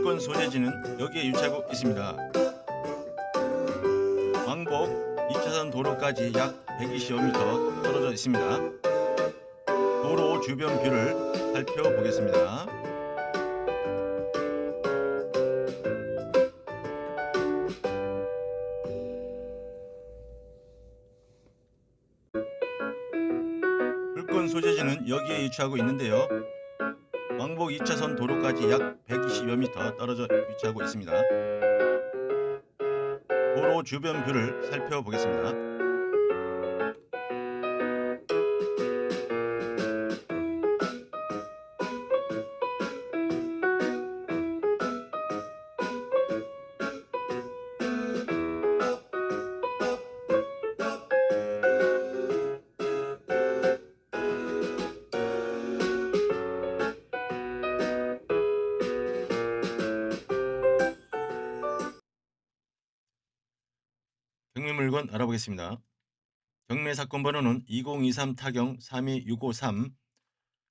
물건 소재지는 여기에 유치하고 있습니다. 왕복 2차선 도로까지 약 120m 떨어져 있습니다. 도로 주변 뷰를 살펴보겠습니다. 물건 소재지는 여기에 위치하고 있는데요. 왕복 2차선 도로까지 약 120여 미터 떨어져 위치하고 있습니다. 도로 주변 뷰를 살펴보겠습니다. 경매 물건 알아보겠습니다. 경매 사건 번호는 2023 타경 32653,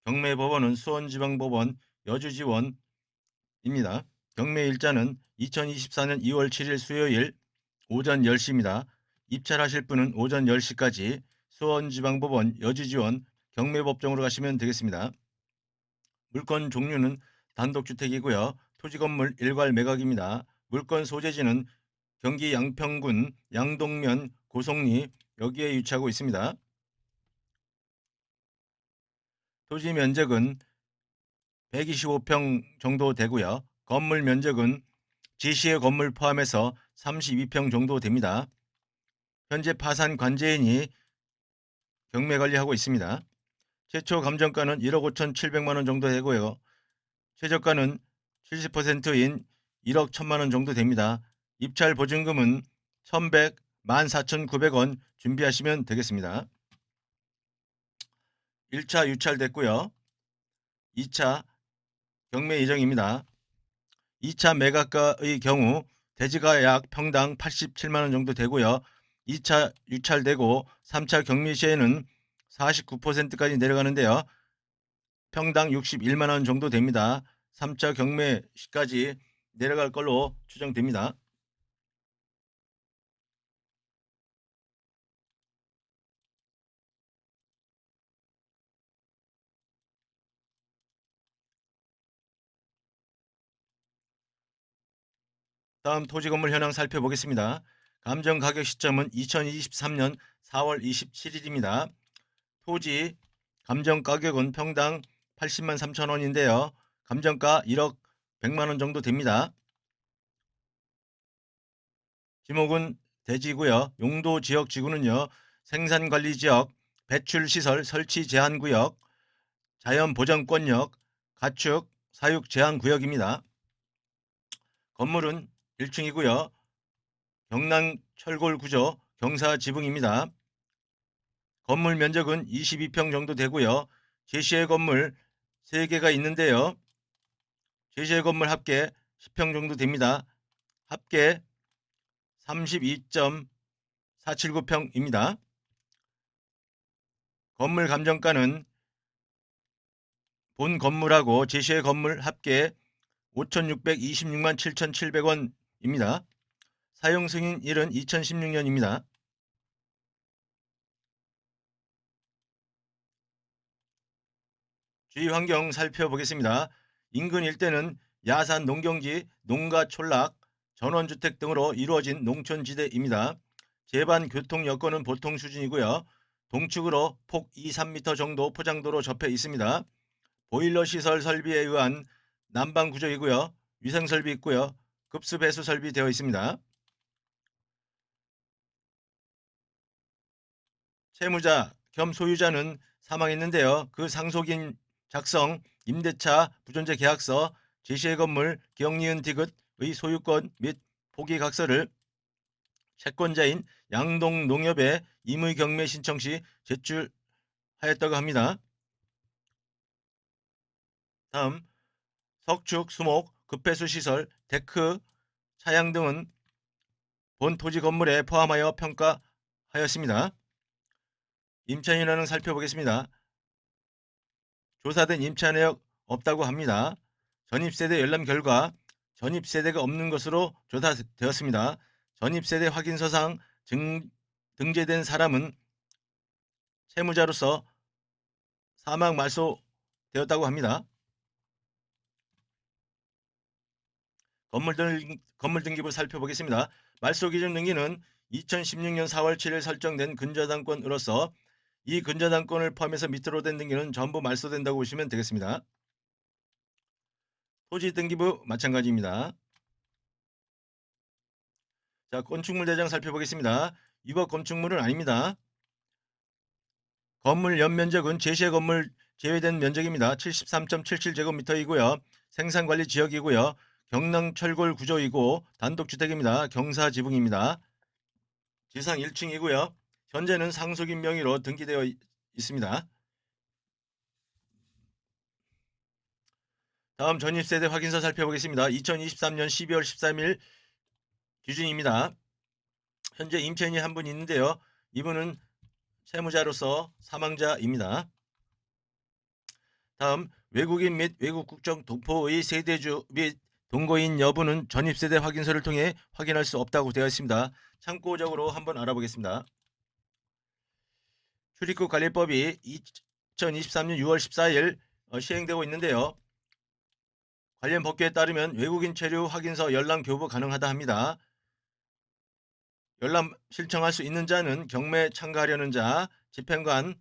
경매 법원은 수원지방법원 여주지원입니다. 경매 일자는 2024년 2월 7일 수요일 오전 10시입니다. 입찰하실 분은 오전 10시까지 수원지방법원 여주지원 경매법정으로 가시면 되겠습니다. 물건 종류는 단독주택이고요. 토지건물 일괄 매각입니다. 물건 소재지는 경기 양평군 양동면 고성리 여기에 위치하고 있습니다. 토지 면적은 125평 정도 되고요. 건물 면적은 지시의 건물 포함해서 32평 정도 됩니다. 현재 파산 관제인이 경매 관리하고 있습니다. 최초 감정가는 1억 5,700만 원 정도 되고요. 최저가는 70%인 1억 1,000만 원 정도 됩니다. 입찰 보증금은 1,100, 14,900원 준비하시면 되겠습니다. 1차 유찰됐고요. 2차 경매 예정입니다. 2차 매각가의 경우 대지가 약 평당 87만 원 정도 되고요. 2차 유찰되고 3차 경매 시에는 49%까지 내려가는데요. 평당 61만 원 정도 됩니다. 3차 경매 시까지 내려갈 걸로 추정됩니다. 다음 토지건물 현황 살펴보겠습니다. 감정 가격 시점은 2023년 4월 27일입니다. 토지 감정 가격은 평당 80만 3천 원인데요. 감정가 1억 100만 원 정도 됩니다. 지목은 대지고요. 용도 지역 지구는요. 생산관리지역, 배출시설 설치 제한구역, 자연보전권역, 가축 사육 제한구역입니다. 건물은 1층이고요. 경남 철골 구조 경사지붕입니다. 건물 면적은 22평 정도 되고요. 제시의 건물 3개가 있는데요. 제시의 건물 합계 10평 정도 됩니다. 합계 32.479평입니다. 건물 감정가는 본 건물하고 제시의 건물 합계 5,626만 7,700원입니다. 사용 승인일은 2016년입니다. 주위 환경 살펴보겠습니다. 인근 일대는 야산 농경지, 농가 촌락, 전원주택 등으로 이루어진 농촌지대입니다. 제반 교통 여건은 보통 수준이고요. 동측으로 폭 2, 3m 정도 포장도로 접해 있습니다. 보일러 시설 설비에 의한 난방 구조이고요. 위생 설비 있고요. 급수 배수 설비 되어 있습니다. 채무자 겸 소유자는 사망했는데요. 그 상속인 작성, 임대차, 부존재 계약서, 제시의 건물, 기억 니은 디귿의 소유권 및 포기각서를 채권자인 양동농협에 임의경매 신청 시 제출하였다고 합니다. 다음 석축, 수목, 급배수 시설, 데크, 차양 등은 본 토지 건물에 포함하여 평가하였습니다. 임차 인원은 살펴보겠습니다. 조사된 임차 내역 없다고 합니다. 전입세대 열람 결과 전입세대가 없는 것으로 조사되었습니다. 전입세대 확인서상 등재된 사람은 채무자로서 사망 말소되었다고 합니다. 건물 등기부 살펴보겠습니다. 말소 기준 등기는 2016년 4월 7일 설정된 근저당권으로서 이 근저당권을 포함해서 밑으로 된 등기는 전부 말소된다고 보시면 되겠습니다. 토지 등기부 마찬가지입니다. 자, 건축물 대장 살펴보겠습니다. 위법 건축물은 아닙니다. 건물 연면적은 제시의 건물 제외된 면적입니다. 73.77제곱미터이고요. 생산관리 지역이고요. 경랑철골 구조이고 단독주택입니다. 경사지붕입니다. 지상 1층이고요. 현재는 상속인 명의로 등기되어 있습니다. 다음 전입세대 확인서 살펴보겠습니다. 2023년 12월 13일 기준입니다. 현재 임차인이 한 분 있는데요. 이분은 채무자로서 사망자입니다. 다음 외국인 및 외국 국적 동포의 세대주 및 동거인 여부는 전입세대 확인서를 통해 확인할 수 없다고 되어 있습니다. 참고적으로 한번 알아보겠습니다. 출입국 관리법이 2023년 6월 14일 시행되고 있는데요. 관련 법규에 따르면 외국인 체류 확인서 열람 교부 가능하다 합니다. 열람 신청할 수 있는 자는 경매 참가하려는 자, 집행관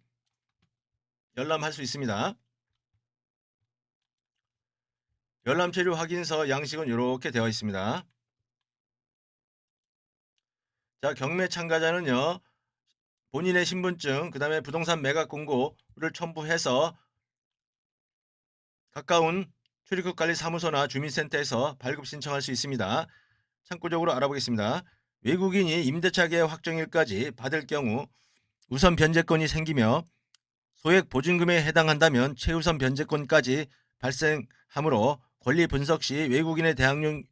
열람할 수 있습니다. 열람 체류 확인서 양식은 이렇게 되어 있습니다. 자, 경매 참가자는요. 본인의 신분증, 그 다음에 부동산 매각 공고를 첨부해서 가까운 출입국관리사무소나 주민센터에서 발급 신청할 수 있습니다. 참고적으로 알아보겠습니다. 외국인이 임대차 계약 확정일까지 받을 경우 우선 변제권이 생기며 소액 보증금에 해당한다면 최우선 변제권까지 발생하므로 권리 분석 시 외국인의 대항력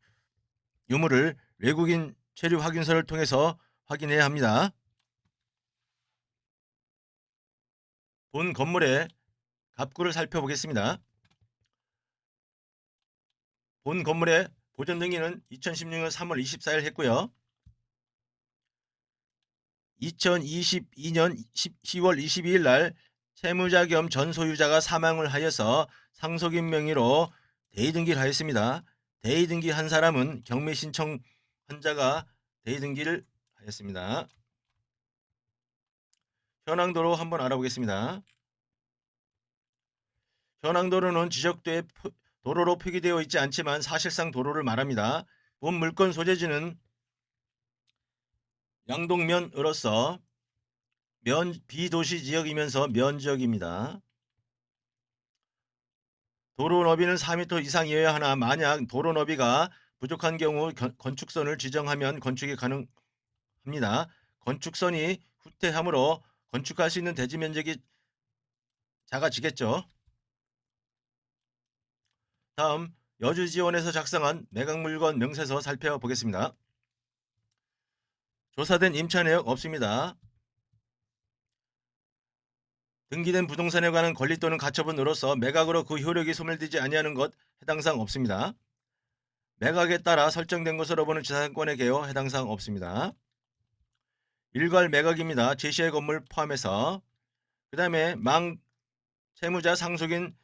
유무를 외국인 체류 확인서를 통해서 확인해야 합니다. 본 건물의 갑구를 살펴보겠습니다. 본 건물의 보존 등기는 2016년 3월 24일 했고요. 2022년 10월 22일 날 채무자 겸 전 소유자가 사망을 하여서 상속인 명의로 대의등기를 하였습니다. 대의등기 한 사람은 경매 신청 환자가 대의등기를 하였습니다. 현황도로 한번 알아보겠습니다. 현황도로는 지적도에 도로로 표기되어 있지 않지만 사실상 도로를 말합니다. 본 물건 소재지는 양동면으로서 비도시 지역이면서 면적입니다. 도로 너비는 4m 이상이어야 하나 만약 도로 너비가 부족한 경우 건축선을 지정하면 건축이 가능합니다. 건축선이 후퇴하므로 건축할 수 있는 대지 면적이 작아지겠죠. 다음 여주지원에서 작성한 매각물건 명세서 살펴보겠습니다. 조사된 임차 내역 없습니다. 등기된 부동산에 관한 권리 또는 가처분으로서 매각으로 그 효력이 소멸되지 아니하는 것 해당 사항 없습니다. 매각에 따라 설정된 것으로 보는 지상권의 개요 해당 사항 없습니다. 일괄 매각입니다. 제시의 건물 포함해서. 그 다음에 망 채무자 상속인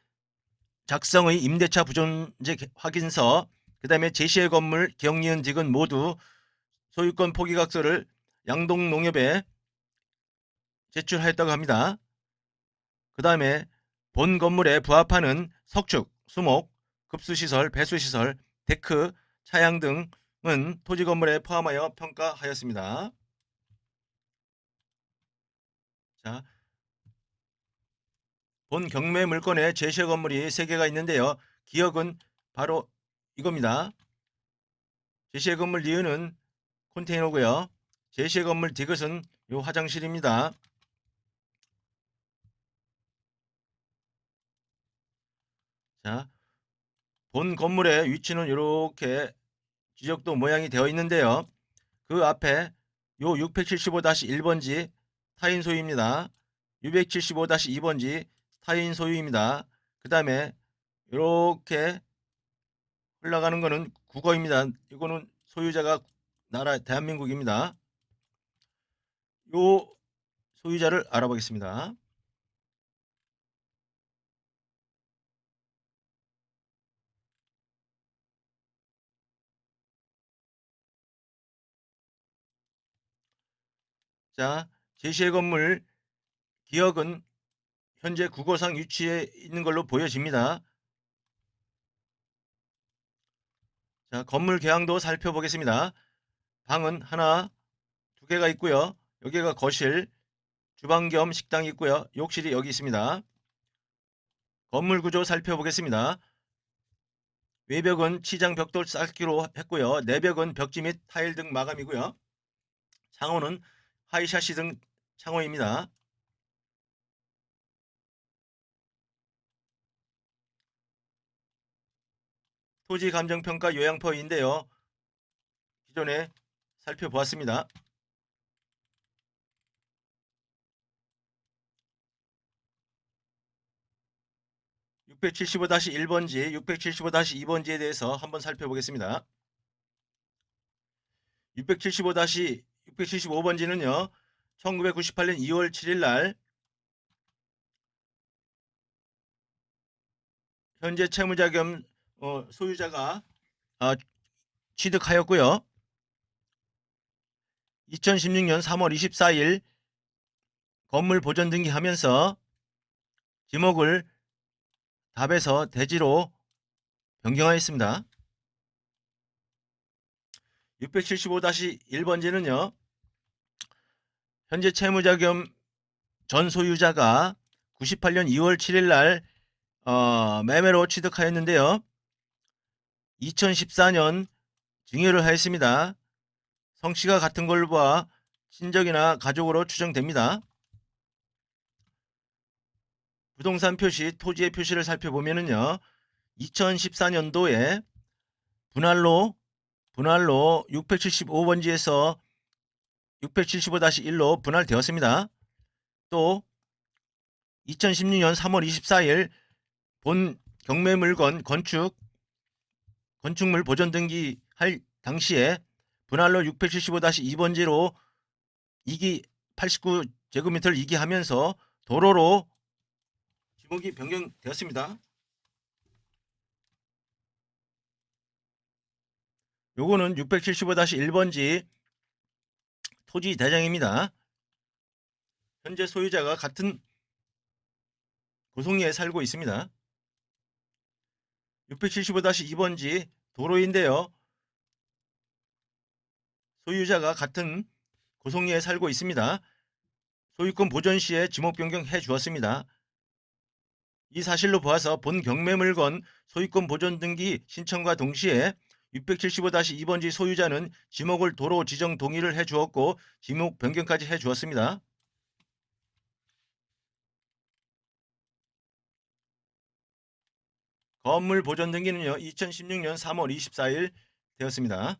작성의 임대차 부존재 확인서, 그 다음에 제시의 건물 기억 니은 디귿 모두 소유권 포기각서를 양동농협에 제출하였다고 합니다. 그 다음에 본 건물에 부합하는 석축, 수목, 급수시설, 배수시설, 데크, 차양 등은 토지건물에 포함하여 평가하였습니다. 자, 본 경매 물건에 제시의 건물이 3개가 있는데요. 기억은 바로 이겁니다. 제시의 건물 니은은 컨테이너고요. 제시의 건물 디귿은 요 화장실입니다. 자, 본 건물의 위치는 이렇게 지적도 모양이 되어 있는데요. 그 앞에 요 675-1번지 타인 소유입니다. 675-2번지 타인 소유입니다. 그 다음에 이렇게 흘러가는 거는 국어입니다. 이거는 소유자가 나라 대한민국입니다. 요 소유자를 알아보겠습니다. 자, 제시의 건물 기역은 현재 국어상 위치해 있는 걸로 보여집니다. 자, 건물 계양도 살펴보겠습니다. 방은 하나, 두 개가 있고요. 여기가 거실, 주방 겸 식당이 있고요. 욕실이 여기 있습니다. 건물 구조 살펴보겠습니다. 외벽은 치장 벽돌 쌓기로 했고요. 내벽은 벽지 및 타일 등 마감이고요. 창호는 하이샤시 등 창호입니다. 토지 감정평가 요양표인데요. 기존에 살펴보았습니다. 675-1번지, 675-2번지에 대해서 한번 살펴보겠습니다. 675-675번지는요. 1998년 2월 7일 날 현재 채무자 겸 소유자가 취득하였고요. 2016년 3월 24일 건물 보존 등기하면서 지목을 답에서 대지로 변경하였습니다. 675-1번지는요. 현재 채무자 겸 전 소유자가 98년 2월 7일 날 매매로 취득하였는데요. 2014년 증여를 하였습니다. 성씨가 같은 걸로 봐 친족이나 가족으로 추정됩니다. 부동산 표시, 토지의 표시를 살펴보면은요. 2014년도에 분할로 675번지에서 675-1로 분할되었습니다. 또 2016년 3월 24일 본 경매물건 건축물 보존 등기할 당시에 분할로 675-2번지로 2기 89제곱미터를 이기하면서 도로로 지목이 변경되었습니다. 요거는 675-1번지 토지 대장입니다. 현재 소유자가 같은 고성리에 살고 있습니다. 675-2번지 도로인데요. 소유자가 같은 고성리에 살고 있습니다. 소유권 보존 시에 지목 변경해 주었습니다. 이 사실로 보아서 본 경매물건 소유권 보존 등기 신청과 동시에 675-2번지 소유자는 지목을 도로 지정 동의를 해 주었고 지목 변경까지 해 주었습니다. 건물 보존 등기는요. 2016년 3월 24일 되었습니다.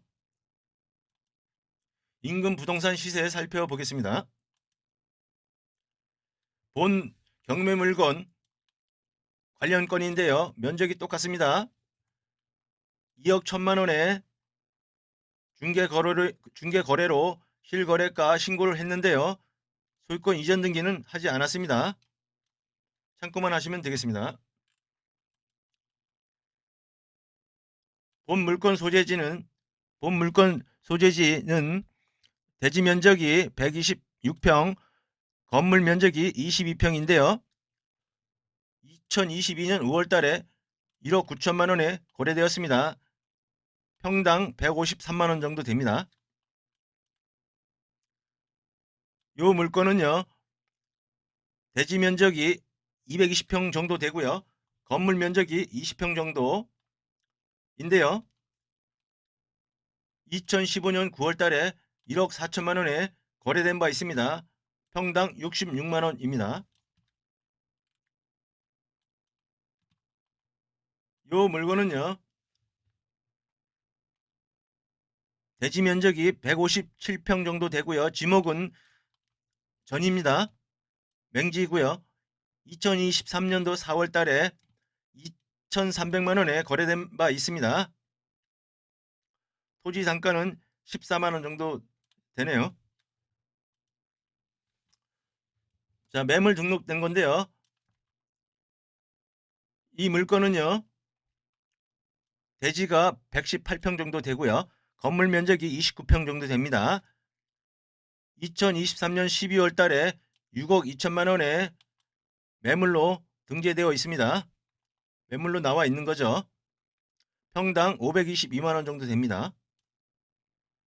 인근 부동산 시세 살펴보겠습니다. 본 경매물건 관련 건인데요. 면적이 똑같습니다. 2억 1천만 원에 중개거래로 실거래가 신고를 했는데요. 소유권 이전 등기는 하지 않았습니다. 참고만 하시면 되겠습니다. 본 물건 소재지는 대지 면적이 126평, 건물 면적이 22평인데요. 2022년 5월 달에 1억 9천만 원에 거래되었습니다. 평당 153만 원 정도 됩니다. 요 물건은요. 대지 면적이 220평 정도 되고요. 건물 면적이 20평 정도인데요. 2015년 9월 달에 1억 4천만 원에 거래된 바 있습니다. 평당 66만 원입니다. 요 물건은요. 대지 면적이 157평 정도 되고요. 지목은 전입니다. 맹지이고요. 2023년도 4월 달에 2,300만 원에 거래된 바 있습니다. 토지 상가는 14만 원 정도 되네요. 자, 매물 등록된 건데요. 이 물건은요, 대지가 118평 정도 되고요. 건물 면적이 29평 정도 됩니다. 2023년 12월 달에 6억 2천만 원에 매물로 등재되어 있습니다. 매물로 나와 있는 거죠. 평당 522만 원 정도 됩니다.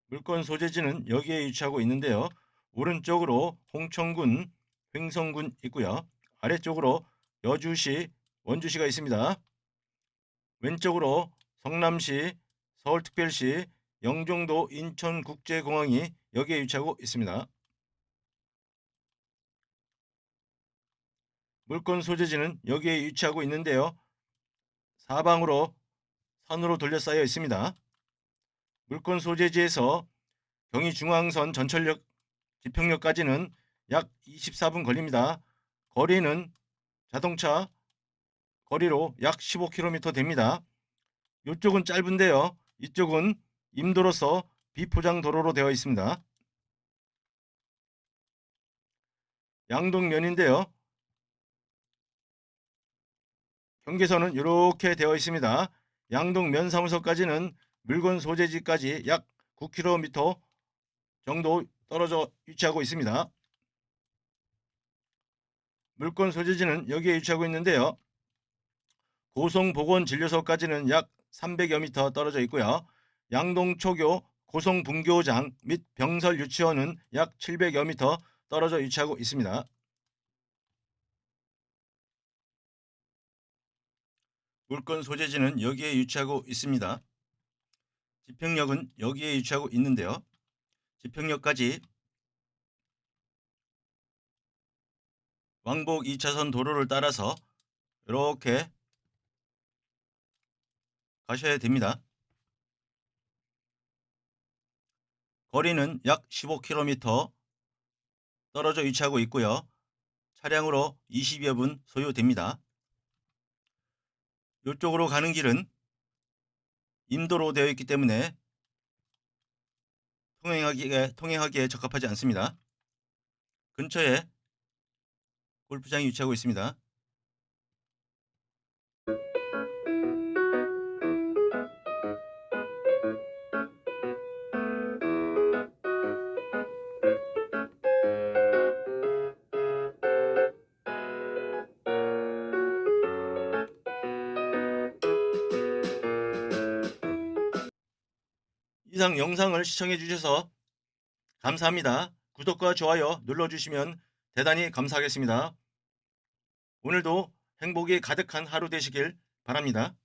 물건 소재지는 여기에 위치하고 있는데요. 오른쪽으로 홍천군, 횡성군 있고요. 아래쪽으로 여주시, 원주시가 있습니다. 왼쪽으로 성남시, 서울특별시, 영종도 인천국제공항이 여기에 위치하고 있습니다. 물건 소재지는 여기에 위치하고 있는데요. 사방으로 산으로 둘러싸여 있습니다. 물건 소재지에서 경의중앙선 전철역 지평역까지는 약 24분 걸립니다. 거리는 자동차 거리로 약 15km 됩니다. 이쪽은 짧은데요. 이쪽은 임도로서 비포장 도로로 되어 있습니다. 양동면인데요. 경계선은 이렇게 되어 있습니다. 양동면 사무소까지는 물건 소재지까지 약 9km 정도 떨어져 위치하고 있습니다. 물건 소재지는 여기에 위치하고 있는데요. 고성보건진료소까지는 약 300여 미터 떨어져 있고요. 양동초교 고성분교장 및 병설유치원은 약 700여 미터 떨어져 위치하고 있습니다. 물건 소재지는 여기에 위치하고 있습니다. 지평역은 여기에 위치하고 있는데요. 지평역까지 왕복 2차선 도로를 따라서 이렇게 가셔야 됩니다. 거리는 약 15km 떨어져 위치하고 있고요. 차량으로 20여 분 소요됩니다. 이쪽으로 가는 길은 임도로 되어 있기 때문에 통행하기에 적합하지 않습니다. 근처에 골프장이 위치하고 있습니다. 이상 영상을 시청해 주셔서 감사합니다. 구독과 좋아요 눌러주시면 대단히 감사하겠습니다. 오늘도 행복이 가득한 하루 되시길 바랍니다.